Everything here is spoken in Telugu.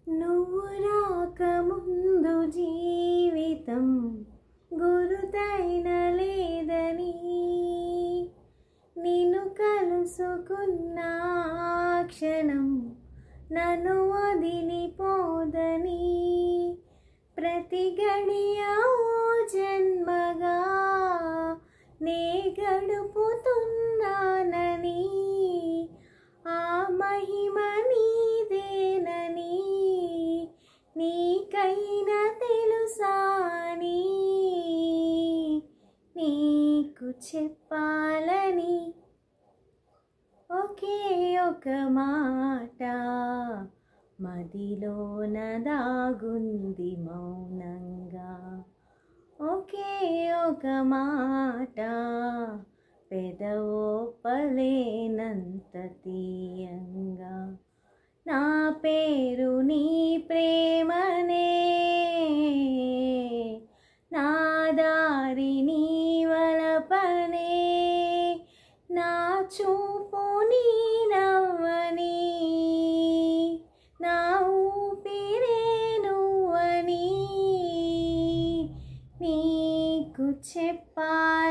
నువ్వు రాకముందు జీవితం గురుతైన లేదని, నిన్ను కలుసుకున్న క్షణం నన్ను వదిలిపోదని, ప్రతి గడియ ఓ జన్మగా నే గడుపుతున్నానని, ఆ మహిమ నీదేనని నీకైనా తెలుసాని నీకు చెప్పాలని ఒకే ఒక మాట మదిలోన దాగుంది మౌనంగా, ఒకే ఒక మాట పెదవోపలేనంత తీయంగా. నా పేరు నీ ప్రేమనే, నా దారి నీ వలపనే, నా చూపు నీ నవ్వని, నా ఊపిరే నువ్వని నీకు చెప్పాలని